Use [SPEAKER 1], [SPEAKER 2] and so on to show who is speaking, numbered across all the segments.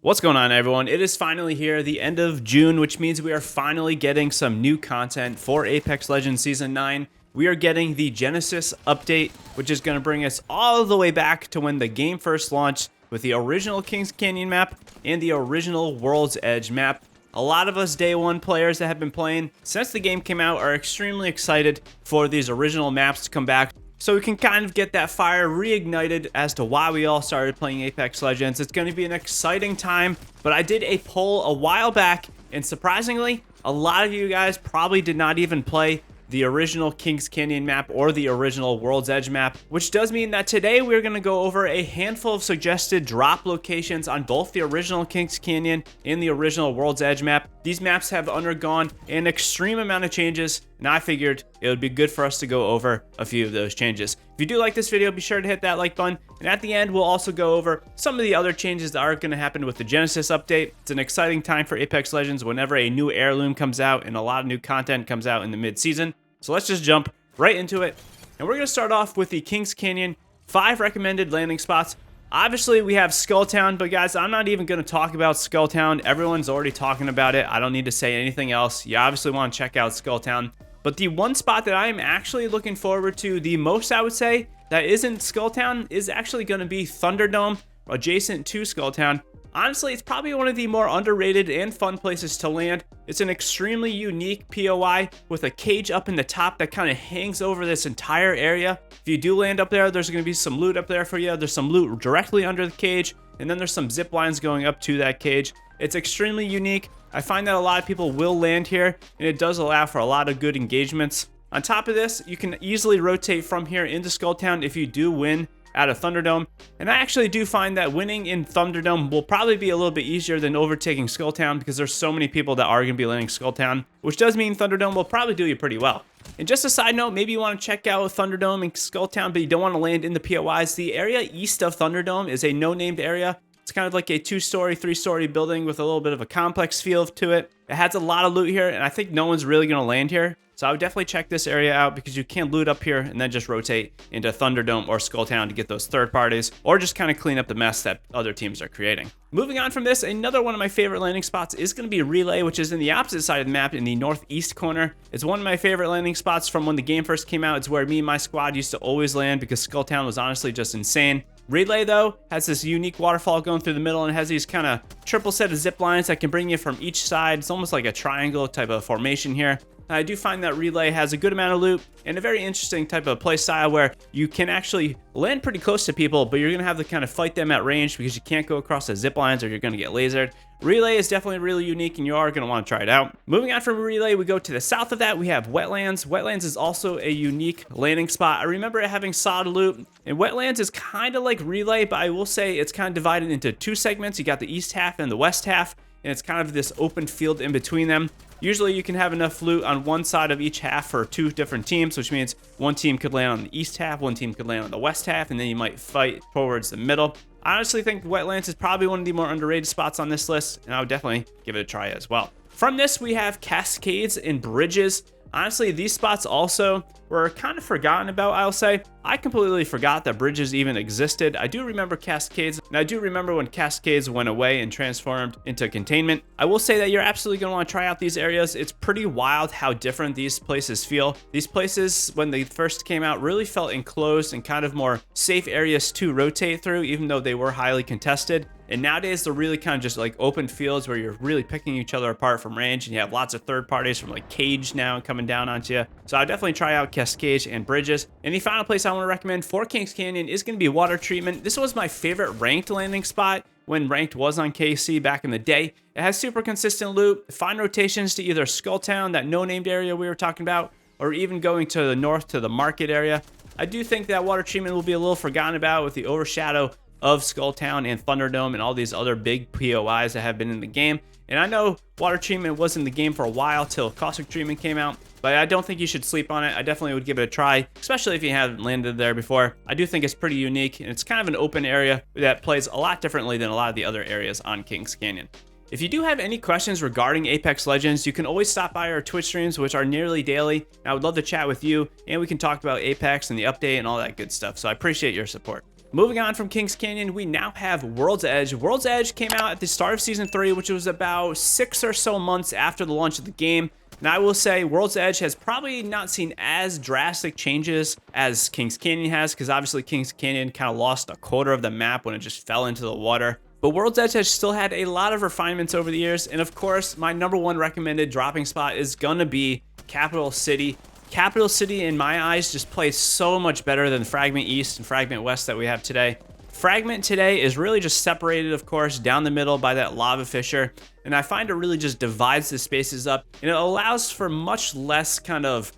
[SPEAKER 1] What's going on, everyone? It is finally here, the end of June, which means we are finally getting some new content for Apex Legends Season 9. We are getting the Genesis update, which is going to bring us all the way back to when the game first launched with the original Kings Canyon map and the original World's Edge map. A lot of us Day 1 players that have been playing since the game came out are extremely excited for these original maps to come back, so we can kind of get that fire reignited as to why we all started playing Apex Legends. It's going to be an exciting time, but I did a poll a while back, and surprisingly, a lot of you guys probably did not even play the original Kings Canyon map or the original World's Edge map, which does mean that today we're going to go over a handful of suggested drop locations on both the original Kings Canyon and the original World's Edge map. These maps have undergone an extreme amount of changes, and I figured it would be good for us to go over a few of those changes. If you do like this video, be sure to hit that like button, and at the end we'll also go over some of the other changes that are going to happen with the Genesis update. It's an exciting time for Apex Legends whenever a new heirloom comes out and a lot of new content comes out in the mid-season. So let's just jump right into it, and we're going to start off with the Kings Canyon 5 recommended landing spots. Obviously, we have Skulltown, but guys, I'm not even going to talk about Skulltown. Everyone's already talking about it. I don't need to say anything else. You obviously want to check out Skulltown. But the one spot that I am actually looking forward to the most, I would say, that isn't Skulltown, is actually going to be Thunderdome, adjacent to Skulltown. Honestly, it's probably one of the more underrated and fun places to land. It's an extremely unique POI with a cage up in the top that kind of hangs over this entire area. If you do land up there, there's going to be some loot up there for you. There's some loot directly under the cage, and then there's some zip lines going up to that cage. It's extremely unique. I find that a lot of people will land here, and it does allow for a lot of good engagements. On top of this, you can easily rotate from here into Skulltown if you do win out of Thunderdome, and I actually do find that winning in Thunderdome will probably be a little bit easier than overtaking Skulltown because there's so many people that are going to be landing Skulltown, which does mean Thunderdome will probably do you pretty well. And just a side note, maybe you want to check out Thunderdome and Skulltown, but you don't want to land in the POIs. The area east of Thunderdome is a no-named area. It's kind of like a 2-story, 3-story building with a little bit of a complex feel to it. It has a lot of loot here, and I think no one's really going to land here. So I would definitely check this area out because you can loot up here and then just rotate into Thunderdome or Skulltown to get those third parties, or just kind of clean up the mess that other teams are creating. Moving on from this, another one of my favorite landing spots is going to be Relay, which is in the opposite side of the map in the northeast corner. It's one of my favorite landing spots from when the game first came out. It's where me and my squad used to always land because Skulltown was honestly just insane. Relay, though, has this unique waterfall going through the middle and has these kind of triple set of zip lines that can bring you from each side. It's almost like a triangle type of formation here. I do find that Relay has a good amount of loot and a very interesting type of play style where you can actually land pretty close to people, but you're going to have to kind of fight them at range because you can't go across the zip lines or you're going to get lasered. Relay is definitely really unique and you are going to want to try it out. Moving on from Relay, we go to the south of that. We have Wetlands. Wetlands is also a unique landing spot. I remember it having solid loot, and Wetlands is kind of like Relay, but I will say it's kind of divided into two segments. You got the east half and the west half, and it's kind of this open field in between them. Usually you can have enough loot on one side of each half for two different teams, which means one team could land on the east half, one team could land on the west half, and then you might fight towards the middle. I honestly think Wetlands is probably one of the more underrated spots on this list, and I would definitely give it a try as well. From this, we have Cascades and Bridges. Honestly, these spots also were kind of forgotten about, I'll say. I completely forgot that Bridges even existed. I do remember Cascades, and I do remember when Cascades went away and transformed into Containment. I will say that you're absolutely going to want to try out these areas. It's pretty wild how different these places feel. These places, when they first came out, really felt enclosed and kind of more safe areas to rotate through, even though they were highly contested. And nowadays, they're really kind of just like open fields where you're really picking each other apart from range, and you have lots of third parties from like Cage now coming down onto you. So I definitely try out Cascades and Bridges. And the final place I want to recommend for Kings Canyon is going to be Water Treatment. This was my favorite ranked landing spot when ranked was on KC back in the day. It has super consistent loot, fine rotations to either Skulltown, that no-named area we were talking about, or even going to the north to the market area. I do think that Water Treatment will be a little forgotten about with the overshadow of Skulltown and Thunderdome and all these other big POIs that have been in the game. And I know Water Treatment was in the game for a while till Caustic Treatment came out, but I don't think you should sleep on it. I definitely would give it a try, especially if you haven't landed there before. I do think it's pretty unique, and it's kind of an open area that plays a lot differently than a lot of the other areas on Kings Canyon. If you do have any questions regarding Apex Legends, you can always stop by our Twitch streams, which are nearly daily. I would love to chat with you, and we can talk about Apex and the update and all that good stuff. So I appreciate your support. Moving on from Kings Canyon, we now have World's Edge. World's Edge came out at the start of Season 3, which was about 6 or so months after the launch of the game. And I will say World's Edge has probably not seen as drastic changes as Kings Canyon has, because obviously Kings Canyon kind of lost a quarter of the map when it just fell into the water. But World's Edge has still had a lot of refinements over the years. And of course, my #1 recommended dropping spot is going to be Capital City. Capital City, in my eyes, just plays so much better than Fragment East and Fragment West that we have today. Fragment today is really just separated, of course, down the middle by that lava fissure, and I find it really just divides the spaces up, and it allows for much less kind of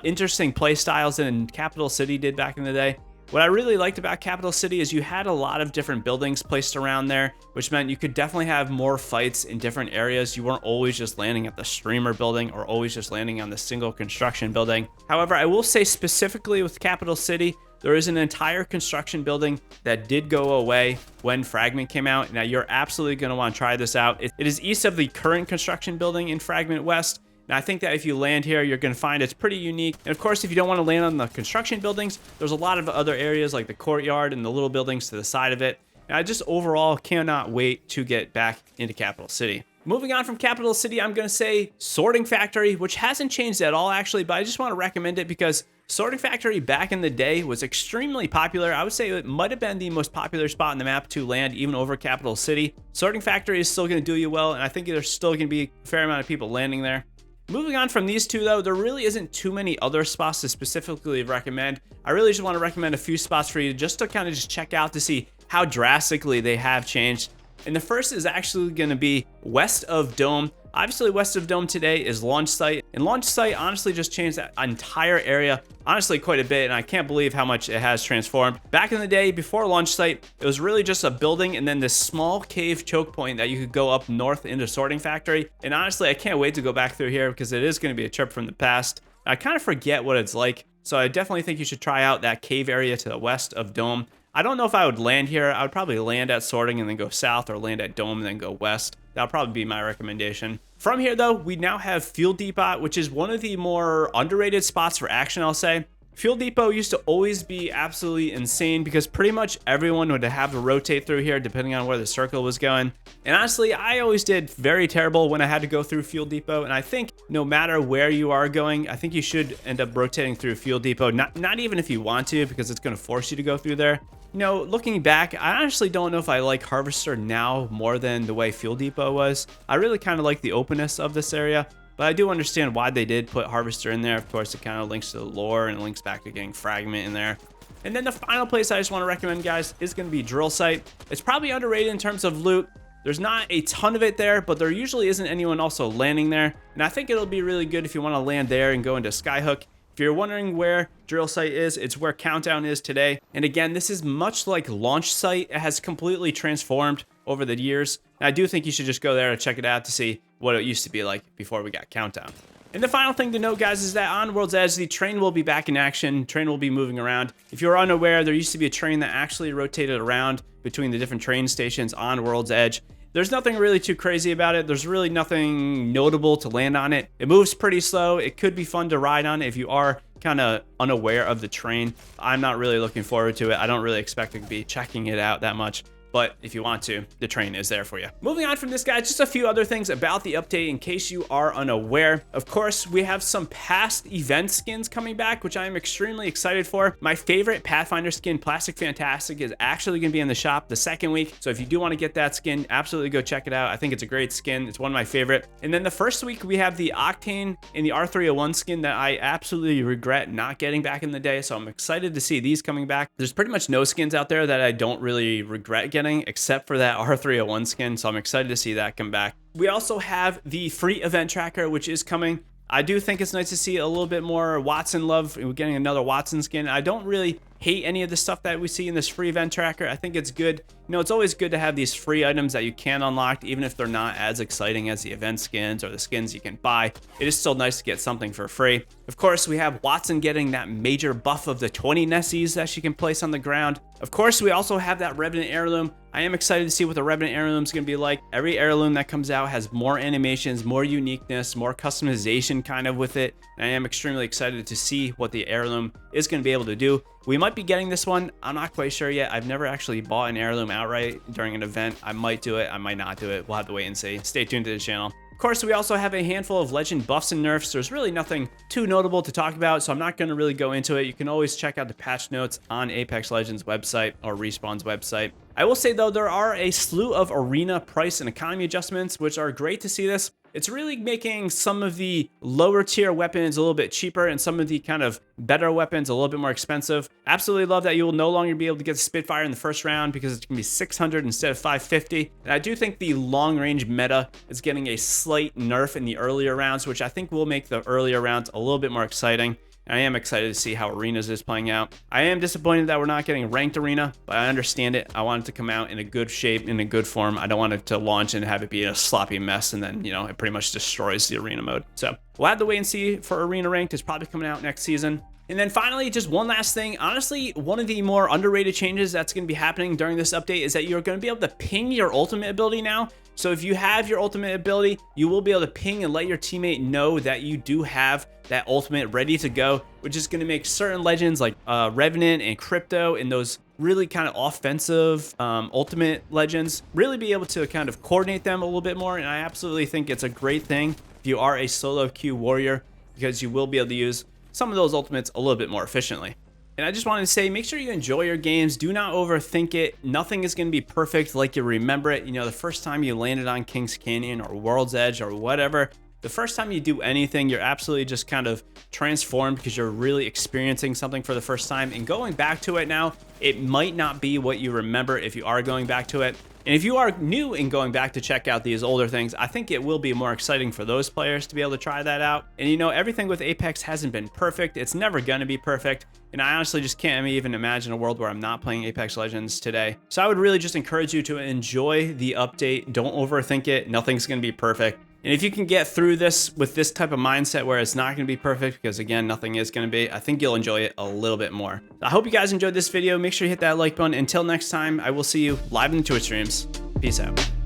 [SPEAKER 1] interesting play styles than Capital City did back in the day. What I really liked about Capital City is you had a lot of different buildings placed around there, which meant you could definitely have more fights in different areas. You weren't always just landing at the streamer building or always just landing on the single construction building. However, I will say specifically with Capital City, there is an entire construction building that did go away when Fragment came out. Now, you're absolutely going to want to try this out. It is east of the current construction building in Fragment West. And I think that if you land here, you're going to find it's pretty unique. And of course, if you don't want to land on the construction buildings, there's a lot of other areas like the courtyard and the little buildings to the side of it. And I just overall cannot wait to get back into Capital City. Moving on from Capital City, I'm going to say Sorting Factory, which hasn't changed at all actually, but I just want to recommend it because Sorting Factory back in the day was extremely popular. I would say it might have been the most popular spot in the map to land even over Capital City. Sorting Factory is still going to do you well, and I think there's still going to be a fair amount of people landing there. Moving on from these two, though, there really isn't too many other spots to specifically recommend. I really just want to recommend a few spots for you just to kind of just check out to see how drastically they have changed. And the first is actually going to be west of Dome. Obviously, west of Dome today is Launch Site, and Launch Site honestly just changed that entire area, honestly quite a bit, and I can't believe how much it has transformed. Back in the day, before Launch Site, it was really just a building and then this small cave choke point that you could go up north into Sorting Factory, and honestly, I can't wait to go back through here because it is going to be a trip from the past. I kind of forget what it's like, so I definitely think you should try out that cave area to the west of Dome. I don't know if I would land here. I would probably land at Sorting and then go south, or land at Dome and then go west. That'll probably be my recommendation. From here, though, we now have Fuel Depot, which is one of the more underrated spots for action, I'll say. Fuel Depot used to always be absolutely insane because pretty much everyone would have to rotate through here depending on where the circle was going. And honestly, I always did very terrible when I had to go through Fuel Depot. And I think no matter where you are going, I think you should end up rotating through Fuel Depot. Not even if you want to, because it's going to force you to go through there. You know, looking back, I honestly don't know if I like Harvester now more than the way Fuel Depot was. I really kind of like the openness of this area, but I do understand why they did put Harvester in there. Of course, it kind of links to the lore and links back to getting Fragment in there. And then the final place I just want to recommend, guys, is going to be Drill Site. It's probably underrated in terms of loot. There's not a ton of it there, but there usually isn't anyone also landing there. And I think it'll be really good if you want to land there and go into Skyhook. If you're wondering where Drill Site is, it's where Countdown is today. And again, this is much like Launch Site. It has completely transformed over the years. And I do think you should just go there and check it out to see what it used to be like before we got Countdown. And the final thing to note, guys, is that on World's Edge, the train will be back in action. Train will be moving around. If you're unaware, there used to be a train that actually rotated around between the different train stations on World's Edge. There's nothing really too crazy about it. There's really nothing notable to land on it. It moves pretty slow. It could be fun to ride on if you are kind of unaware of the train. I'm not really looking forward to it. I don't really expect to be checking it out that much. But if you want to, the train is there for you. Moving on from this, guys, just a few other things about the update in case you are unaware. Of course, we have some past event skins coming back, which I am extremely excited for. My favorite Pathfinder skin, Plastic Fantastic, is actually going to be in the shop the second week. So if you do want to get that skin, absolutely go check it out. I think it's a great skin. It's one of my favorite. And then the first week, we have the Octane and the R301 skin that I absolutely regret not getting back in the day. So I'm excited to see these coming back. There's pretty much no skins out there that I don't really regret getting, except for that R301 skin, so I'm excited to see that come back. We also have the free event tracker, which is coming. I do think it's nice to see a little bit more Watson love. We're getting another Watson skin. I don't really hate any of the stuff that we see in this free event tracker. I think it's good. You know, it's always good to have these free items that you can unlock, even if they're not as exciting as the event skins or the skins you can buy. It is still nice to get something for free. Of course, we have Watson getting that major buff of the 20 Nessies that she can place on the ground. Of course, we also have that Revenant Heirloom. I am excited to see what the Revenant Heirloom is going to be like. Every heirloom that comes out has more animations, more uniqueness, more customization kind of with it. And I am extremely excited to see what the heirloom is going to be able to do. We might be getting this one. I'm not quite sure yet. I've never actually bought an heirloom outright during an event. I might do it. I might not do it. We'll have to wait and see. Stay tuned to the channel. Of course, we also have a handful of legend buffs and nerfs. There's really nothing too notable to talk about, so I'm not going to really go into it. You can always check out the patch notes on Apex Legends website or Respawn's website. I will say, though, there are a slew of arena price and economy adjustments, which are great to see this. It's really making some of the lower tier weapons a little bit cheaper and some of the kind of better weapons a little bit more expensive. Absolutely love that you will no longer be able to get the Spitfire in the first round because it's going to be 600 instead of 550. And I do think the long range meta is getting a slight nerf in the earlier rounds, which I think will make the earlier rounds a little bit more exciting. I am excited to see how Arenas is playing out. I am disappointed that we're not getting Ranked Arena, but I understand it. I want it to come out in a good shape, in a good form. I don't want it to launch and have it be a sloppy mess, and then, you know, it pretty much destroys the Arena mode. So we'll have to wait and see for Arena Ranked. It's probably coming out next season. And then finally, just one last thing. Honestly, one of the more underrated changes that's going to be happening during this update is that you're going to be able to ping your ultimate ability now. So if you have your ultimate ability, you will be able to ping and let your teammate know that you do have that ultimate ready to go, which is going to make certain legends like Revenant and Crypto and those really kind of offensive ultimate legends really be able to kind of coordinate them a little bit more. And I absolutely think it's a great thing if you are a solo queue warrior, because you will be able to use some of those ultimates a little bit more efficiently. And I just wanted to say, make sure you enjoy your games. Do not overthink it. Nothing is going to be perfect like you remember it. You know, the first time you landed on King's Canyon or World's Edge or whatever, the first time you do anything, you're absolutely just kind of transformed because you're really experiencing something for the first time. And going back to it now, it might not be what you remember if you are going back to it. And if you are new and going back to check out these older things, I think it will be more exciting for those players to be able to try that out. And you know, everything with Apex hasn't been perfect. It's never going to be perfect. And I honestly just can't even imagine a world where I'm not playing Apex Legends today. So I would really just encourage you to enjoy the update. Don't overthink it. Nothing's going to be perfect. And if you can get through this with this type of mindset where it's not going to be perfect, because again, nothing is going to be, I think you'll enjoy it a little bit more. I hope you guys enjoyed this video. Make sure you hit that like button. Until next time, I will see you live in the Twitch streams. Peace out.